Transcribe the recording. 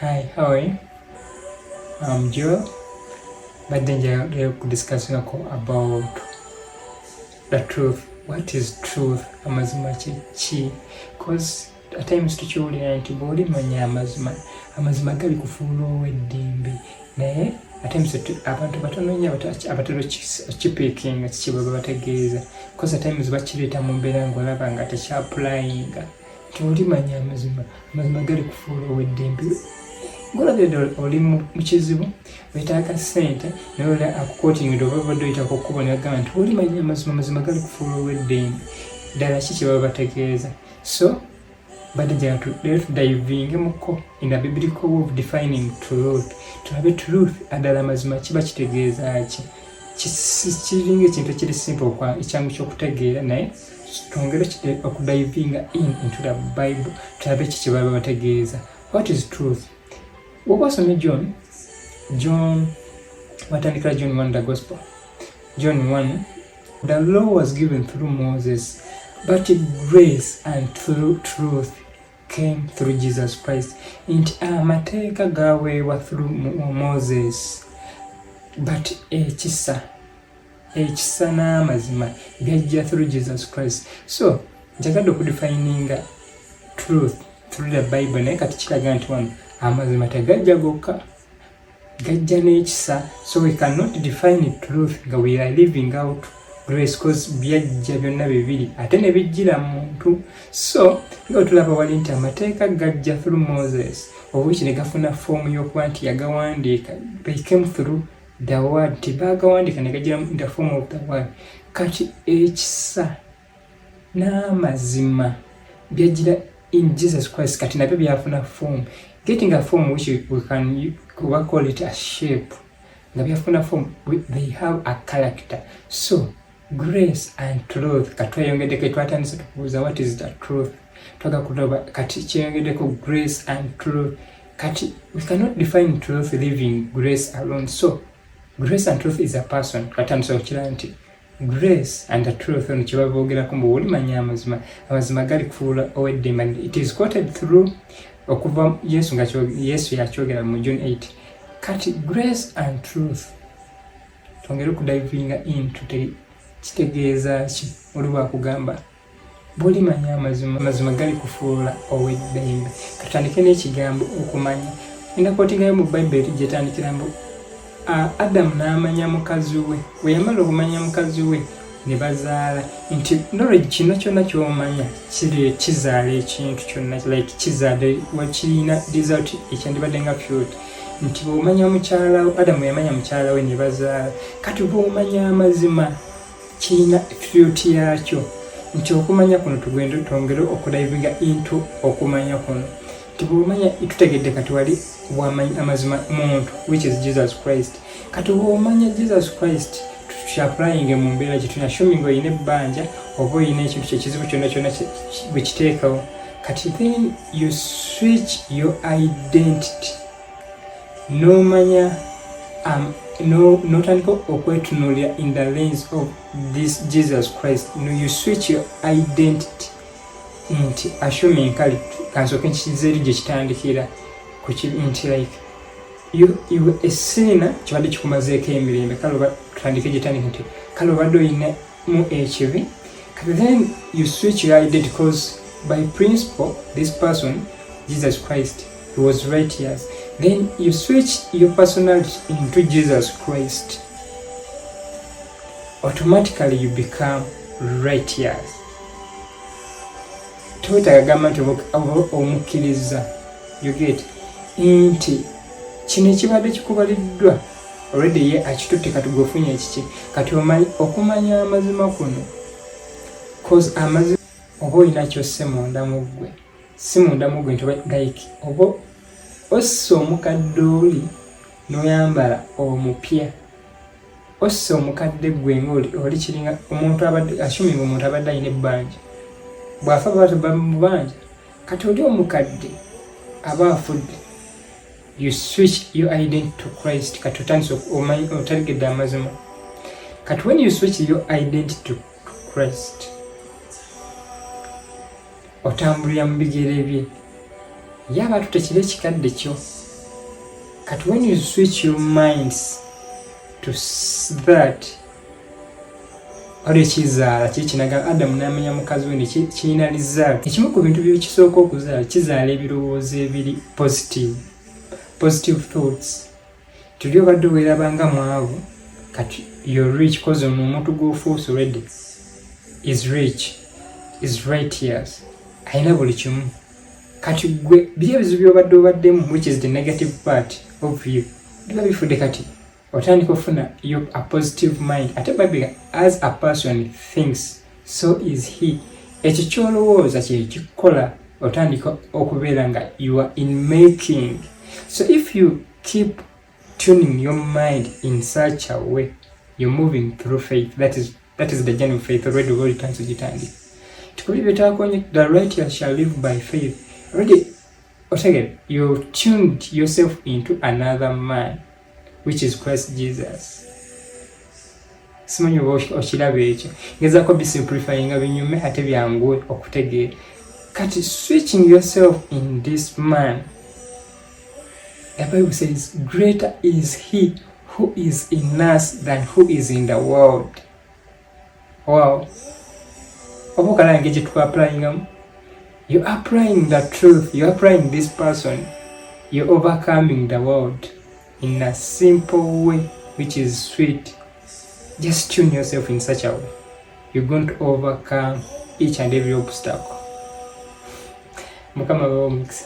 Hi, how are you? I'm Joe, but then we're discussing about the truth. What is truth? Amazima chi? Because at times tukiwulira nti bw'olimanya amazima gali kufuula ow'eddembe naye at times abantu batono nnyo abatera kipiikinga kiki bwe babategeeza because at times bakireeta mu mbeera ng'olaba nga tekyapulayinga nti olimanya amazima gali kufuula ow'eddembe. Ngolabira oli mu kizibu weetaaga ssente naye oli akukotingidde oba obadde oyitako okkubo negamba nti olimanya amazima gali kufuula ow'eddembe ddala ki kye baba bategeeza. So leero tudivingemu in the biblical way of defining truth. Tulabe truth addala amazima kiba kitegeeza ki. Kiringa ekintu ekiri simple ekyangu ky'okutegeera naye twongere okudivinga into the Bible tulabe ki kye baba bategeeza. What is truth? Wabasome John watandikira John 1 the gospel. John 1, the law was given through Moses, but grace and truth came through Jesus Christ. Nti amateeka gaweebwa through Moses, but ekisa n'amazima byajja through Jesus Christ. So njagadde okudefininga truth through the Bible naye kati kiraga nti wano amazima tegajja gokka gajja n'ekisa. So we cannot define truth nga we are living out grace because byajja byonna bibiri ate ne bijjira muntu. So nga tulaba wali nti amateeka gajja through Moses obwiki ne gafuna foomu y'okuba nti yagawandiika. They came through the word, tibagawandiika ne gajjira in the form of the word. Kati ekisa n'amazima byajjira in Jesus Christ kati nabyo byafuna form. Getting a form which we call it a shape. Nga byafuna form, they have a character. So grace and truth katweyongedeko twatandise tukubuuza what is the truth. Twaga kuloba kati kyeyongedeko grace and truth. Kati we cannot define truth living grace alone. So grace and truth is a person. Katandise okira nti grace and the truth ono kye bavoogerako mbu olimanya amazima gali kufuula ow'eddembe. It is quoted through okuva Yesu yakyogera mu John 8. Kati grace and truth twongere okudivinga into kitegeeza ki oliwo akugamba bw'olimanya amazima gali kufuula ow'eddembe. Katandike n'ekigambo okumanya. Ndakootingayo mu Bayibuli gyetandikira mbu Adamu n'amanya mukazi we, we yamala okumanya mukazi we ne bazaala. Nti knowledge kino kyonna ky'omanya kizaala ekintu kyonna, like kizaala wakirina result ekyandibadde nga fruit. Nti bw'omanya mukyala we, Adamu yamanya mukyala we ne bazaala. Kati bw'omanya amazima kirina fruit yakyo. Nti okumanya kuno tugenda twongere okudivinga into okumanya kuno. Nti bw'omanya tutegedde kati wali wamanya amazima muntu which is Jesus Christ. Kati bw'omanya Jesus Christ tukyaplayinge mu mbeera gye tunashuminga oyina ebbanja oba oyina ekintu kyekizibu kyonna bwe kiteekawo. Kati then you switch your identity n'omanya n'otandika okwetunuulira in the lens of this Jesus Christ. You switch your identity nti assuming kale kansooke nkikize eri gye kitandikira nti like you a sinner kibadde kikumazeeko emirembe. Kale oba tutandike gyetandika nti kale obadde oyina mu ekibi. Then you switch your identity because by principle this person Jesus Christ, he was righteous. Then you switch your personality into Jesus Christ, automatically you become righteous. Twetagamba nti omukkiriza you get nti kino ekibadde kikubaliddwa already ye akitutte kati gwefunye ekiki. Kati okumanya amazima kuno cause amazima oba olina kyosse munda mu ggwe, si munda mu ggwe nti like oba ossa omukadde oli n'oyambala omupya, ossa omukadde ggwe ng'oli kiringa omuntu abadde assuming omuntu abadde alina ebbanja bw'afa baba mu banja. Kati oli omukadde aba afudde, you switch your identity to Christ. Kati otandise otaligedde amazima. Kati when you switch your identity to Christ otambulira mu bigere bye. Yaba tutekire ekikadde kyo But when you switch your minds to that, kizaala kikinaga Adamu n'amenya mukazi we kirina lizaala. Ekimu ku bintu by'ekisooka okuzaala kizaala ebirowoozo ebiri positive thoughts. Tuli obadde weerabanga mwavu kati you're rich because ono omuntu gw'ofuuse already is rich, is righteous, ayina buli kimu. Kati gwe biri ebizibu obaddemu which is the negative part of you biba bifudde kati otandika ofuna a positive mind. Ate Bible as a person thinks so is he. Ekyo kyolowooza kye kikola otandika okubeera nga you are in making. So if you keep tuning your mind in such a way, you're moving through faith. That is the journey of faith. Already we return to Gitandi. The righteous shall live by faith. Already, again, you tuned yourself into another man, which is Christ Jesus. Simanyi okiraba ekyo. Ngezaako bisimplifyinga binyume ate byangu okutegeera. Kati switching yourself in this man, the Bible says, greater is he who is in us than who is in the world. Wow. You're applying the truth. You're applying this person. You're overcoming the world in a simple way, which is sweet. Just tune yourself in such a way. You're going to overcome each and every obstacle. Mukama wa mukisa.